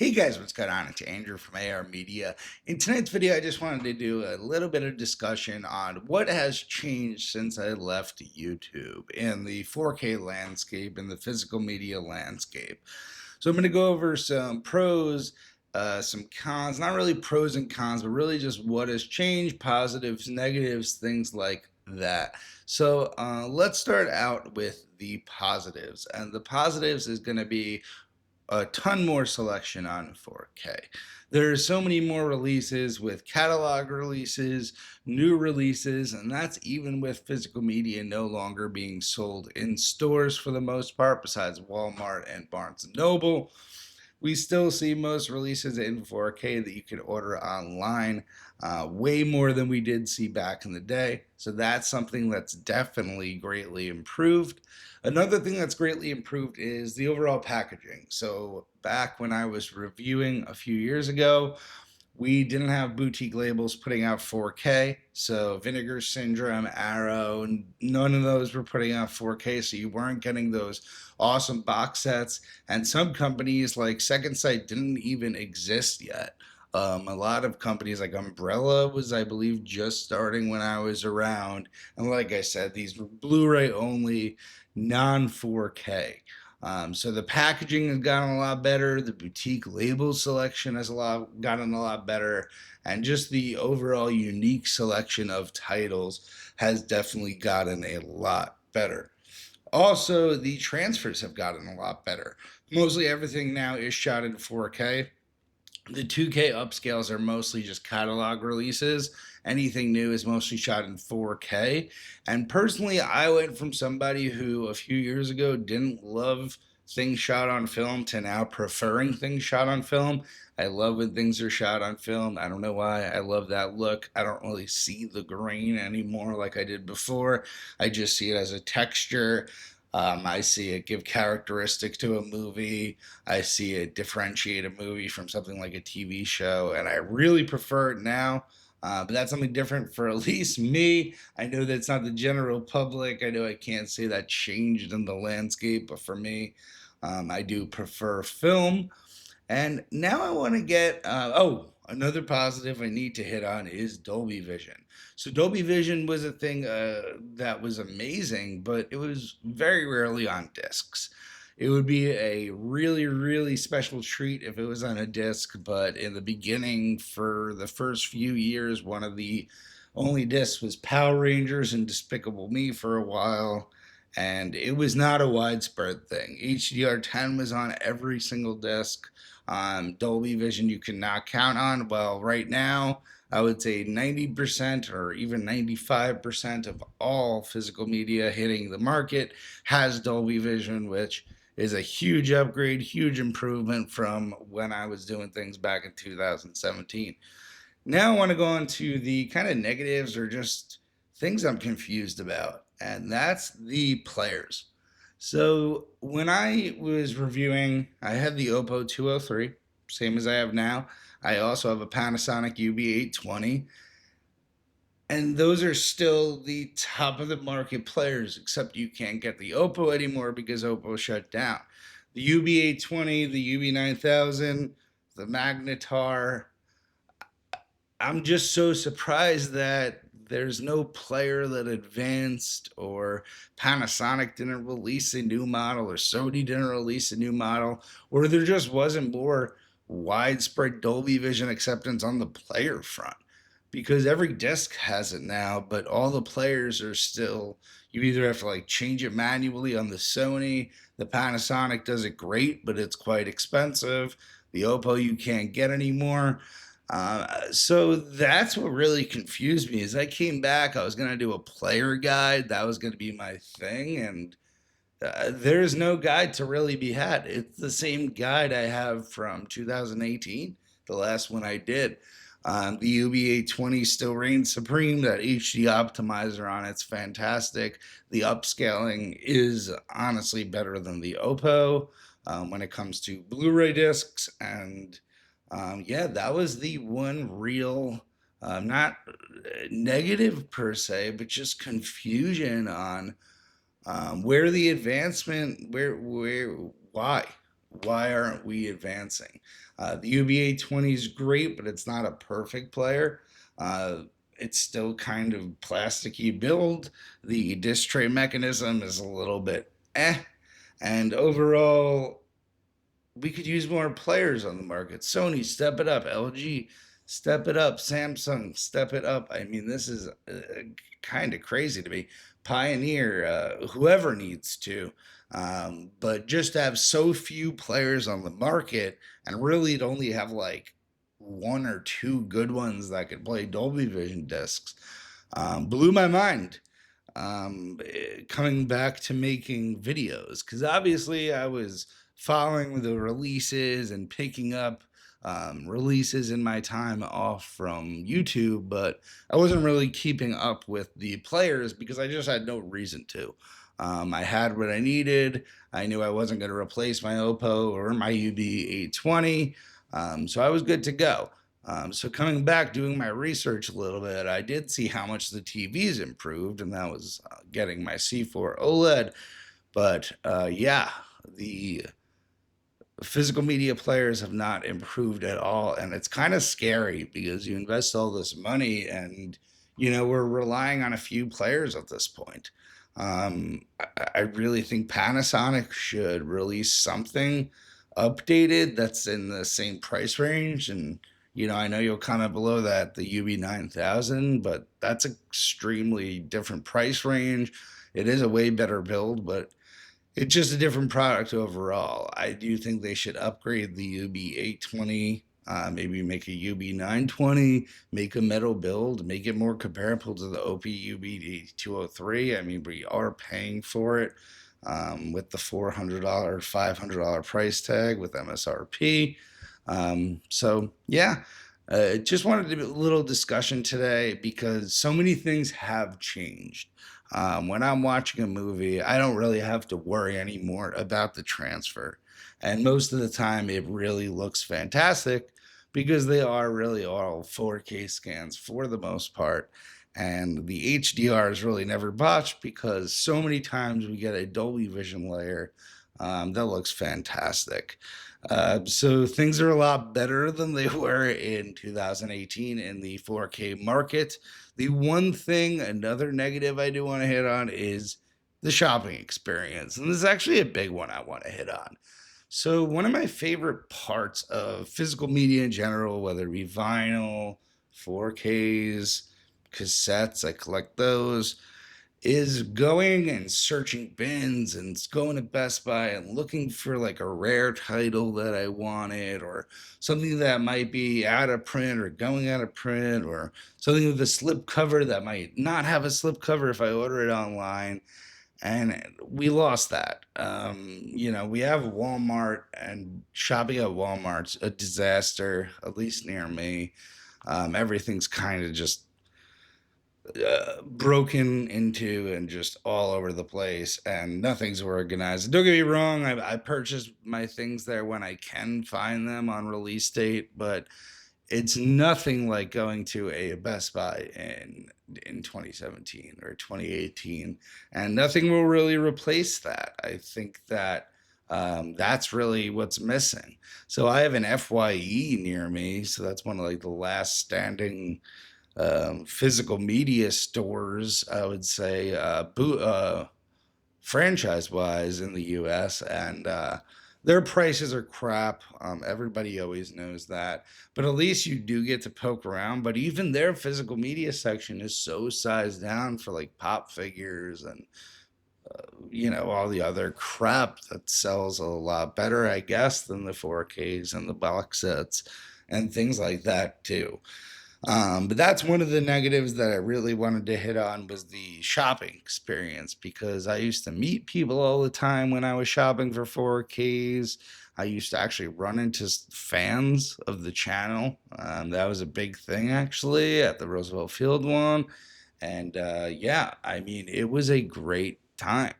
Hey guys, what's going on? It's Andrew from AR Media. In tonight's video, I just wanted to do a little bit of discussion on what has changed since I left YouTube in the 4K landscape, in the physical media landscape. So I'm going to go over some pros, some cons, not really pros and cons, but really just what has changed, positives, negatives, things like that. So let's start out with the positives. And the positives is going to be a ton more selection on 4K. There's so many more releases with catalog releases, new releases, and that's even with physical media no longer being sold in stores for the most part, besides Walmart and Barnes and Noble. We still see most releases in 4K that you can order online, way more than we did see back in the day. So that's something that's definitely greatly improved. Another thing that's greatly improved is the overall packaging. So back when I was reviewing a few years ago, we didn't have boutique labels putting out 4K. So Vinegar Syndrome, Arrow, none of those were putting out 4K. So you weren't getting those awesome box sets. And some companies like Second Sight didn't even exist yet. A lot of companies like Umbrella was, I believe, just starting when I was around. And like I said, these were Blu-ray only, non 4K. So the packaging has gotten a lot better. The boutique label selection has gotten a lot better, and just the overall unique selection of titles has definitely gotten a lot better. Also, the transfers have gotten a lot better. Mostly everything now is shot in 4K. The 2K upscales are mostly just catalog releases. Anything new is mostly shot in 4K. And personally, I went from somebody who a few years ago didn't love things shot on film to now preferring things shot on film. I love when things are shot on film. I don't know why. I love that look. I don't really see the grain anymore like I did before. I just see it as a texture. I see it give characteristic to a movie. I see it differentiate a movie from something like a TV show, and I really prefer it now. But that's something different for at least me. I know that's not the general public. I know I can't say that changed in the landscape, but for me, I do prefer film. And now I want to get, another positive I need to hit on is Dolby Vision. So, Dolby Vision was a thing that was amazing, but it was very rarely on discs. It would be a really, really special treat if it was on a disc, but in the beginning, for the first few years, one of the only discs was Power Rangers and Despicable Me for a while, and it was not a widespread thing. HDR10 was on every single disc. Dolby Vision you cannot count on. Well, right now, I would say 90% or even 95% of all physical media hitting the market has Dolby Vision, which is a huge upgrade, huge improvement from when I was doing things back in 2017. Now I want to go on to the kind of negatives or just things I'm confused about, and that's the players. So when I was reviewing, I had the Oppo 203, same as I have now. I also have a Panasonic UB820, and those are still the top of the market players, except you can't get the Oppo anymore because Oppo shut down. The UB820, the UB9000, the Magnetar, I'm just so surprised that there's no player that advanced, or Panasonic didn't release a new model, or Sony didn't release a new model, or there just wasn't more widespread Dolby Vision acceptance on the player front. Because every disc has it now, but all the players are still, you either have to like change it manually on the Sony. The Panasonic does it great, but it's quite expensive. The Oppo you can't get anymore. So that's what really confused me. As I came back, I was going to do a player guide. That was going to be my thing. And there's no guide to really be had. It's the same guide I have from 2018, the last one I did. The UB820 still reigns supreme. That HD optimizer on it's fantastic. The upscaling is honestly better than the Oppo when it comes to Blu-ray discs. And yeah, that was the one real, not negative per se, but just confusion on where the advancement, why? Why aren't we advancing? The UBA 20 is great, but it's not a perfect player. Uh, it's still kind of plasticky build. The disc tray mechanism is a little bit and overall, we could use more players on the market. Sony, step it up. LG, step it up. Samsung, step it up. I mean, this is kind of crazy to me. Pioneer, whoever needs to. But just to have so few players on the market and really to only have like one or two good ones that could play Dolby Vision discs blew my mind coming back to making videos because obviously I was following the releases and picking up releases in my time off from YouTube, but I wasn't really keeping up with the players because I just had no reason to. I had what I needed. I knew I wasn't going to replace my Oppo or my UB820, so I was good to go. So coming back, doing my research a little bit, I did see how much the TVs improved, and that was getting my C4 OLED. But yeah, the physical media players have not improved at all, and it's kind of scary because you invest all this money, and we're relying on a few players at this point. I really think Panasonic should release something updated that's in the same price range. And I know you'll comment below that the UB9000, but that's an extremely different price range. It is a way better build, but it's just a different product overall. I do think they should upgrade the UB820, maybe make a UB920, make a metal build, make it more comparable to the OP UB203. I mean, we are paying for it with the $400, $500 price tag with MSRP. So, yeah. Just wanted to do a little discussion today because so many things have changed. When I'm watching a movie, I don't really have to worry anymore about the transfer. And most of the time, it really looks fantastic because they are really all 4K scans for the most part. And the HDR is really never botched because so many times we get a Dolby Vision layer that looks fantastic. So things are a lot better than they were in 2018 in the 4K market. The one thing, another negative I do want to hit on is the shopping experience. And this is actually a big one I want to hit on. So, one of my favorite parts of physical media in general, whether it be vinyl, 4Ks, cassettes, I collect those, is going and searching bins and going to Best Buy and looking for like a rare title that I wanted or something that might be out of print or going out of print or something with a slip cover that might not have a slip cover if I order it online. And we lost that. We have Walmart, and shopping at Walmart's a disaster, at least near me. Everything's kind of just broken into and just all over the place, and nothing's organized. Don't get me wrong, I purchase my things there when I can find them on release date, but it's nothing like going to a Best Buy in 2017 or 2018, and nothing will really replace that. I think that that's really what's missing. So I have an FYE near me, so that's one of like the last standing physical media stores, I would say, franchise wise in the US. And their prices are crap. Everybody always knows that. But at least you do get to poke around. But even their physical media section is so sized down for like pop figures and, all the other crap that sells a lot better, I guess, than the 4Ks and the box sets and things like that, too. But that's one of the negatives that I really wanted to hit on was the shopping experience because I used to meet people all the time when I was shopping for 4Ks. I used to actually run into fans of the channel. That was a big thing actually at the Roosevelt Field one. And yeah, I mean, it was a great time.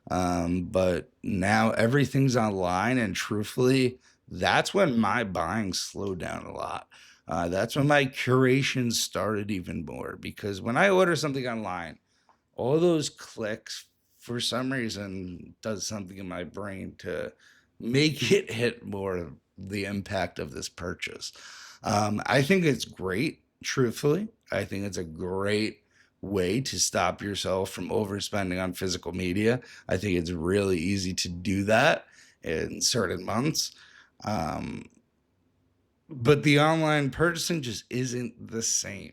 But now everything's online, and truthfully, that's when my buying slowed down a lot. That's when my curation started even more because when I order something online, all those clicks for some reason does something in my brain to make it hit more of the impact of this purchase. I think it's great, truthfully. I think it's a great way to stop yourself from overspending on physical media. I think it's really easy to do that in certain months. Um, but the online purchasing just isn't the same.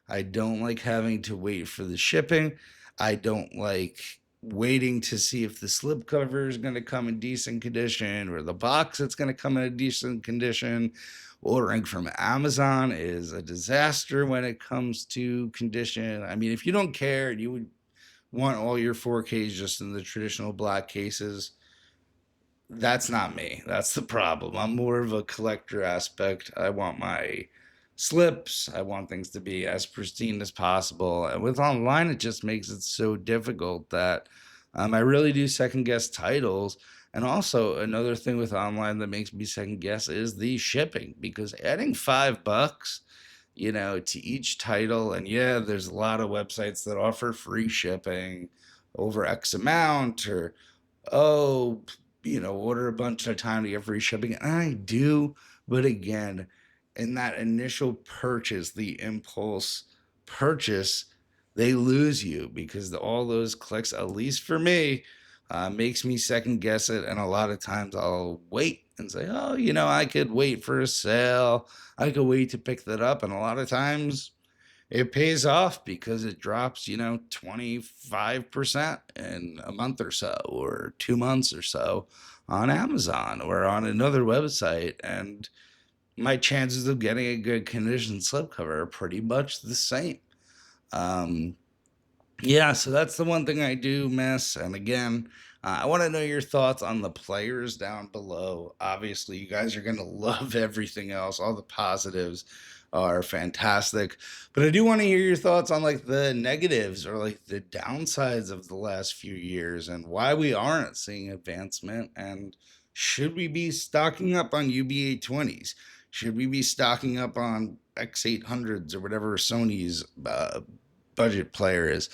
I don't like having to wait for the shipping. I don't like waiting to see if the slipcover is going to come in decent condition or the box that's going to come in a decent condition. Ordering from Amazon is a disaster when it comes to condition. I mean, if you don't care and you would want all your 4Ks just in the traditional black cases, that's not me. That's the problem. I'm more of a collector aspect. I want my slips. I want things to be as pristine as possible. And with online, it just makes it so difficult that I really do second guess titles. And also, another thing with online that makes me second guess is the shipping, because adding $5, to each title, and yeah, there's a lot of websites that offer free shipping over X amount, or oh, order a bunch at a time to get free shipping. And I do, but again, in that initial purchase, the impulse purchase, they lose you because all those clicks, at least for me, makes me second guess it. And a lot of times I'll wait and say, oh, I could wait for a sale. I could wait to pick that up. And a lot of times it pays off because it drops, 25% in a month or so, or 2 months or so on Amazon or on another website. And my chances of getting a good condition slipcover are pretty much the same. Um, yeah, so that's the one thing I do miss. And again, I want to know your thoughts on the players down below. Obviously, you guys are going to love everything else. All the positives are fantastic. But I do want to hear your thoughts on like the negatives or like the downsides of the last few years and why we aren't seeing advancement. And should we be stocking up on UB820s? Should we be stocking up on X800s or whatever Sony's budget player is?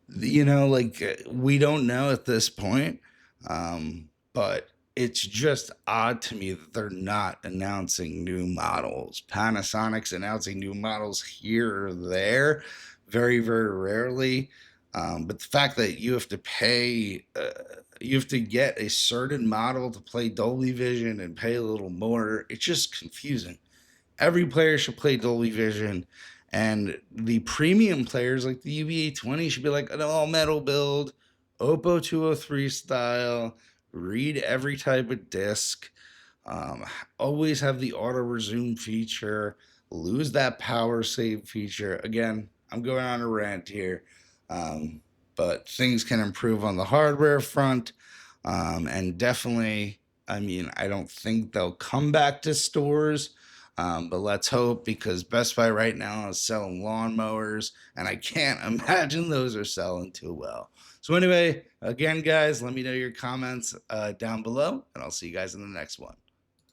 We don't know at this point. But it's just odd to me that they're not announcing new models. Panasonic's announcing new models here or there, very, very rarely. But the fact that you have to pay, you have to get a certain model to play Dolby Vision and pay a little more, it's just confusing. Every player should play Dolby Vision, and the premium players like the UVA20 should be like an all metal build, Oppo 203 style, read every type of disc, um, always have the auto resume feature, lose that power save feature. Again, I'm going on a rant here, um, but things can improve on the hardware front. And definitely, I mean, I don't think they'll come back to stores. But let's hope, because Best Buy right now is selling lawnmowers, and I can't imagine those are selling too well. So, anyway, again, guys, let me know your comments down below, and I'll see you guys in the next one.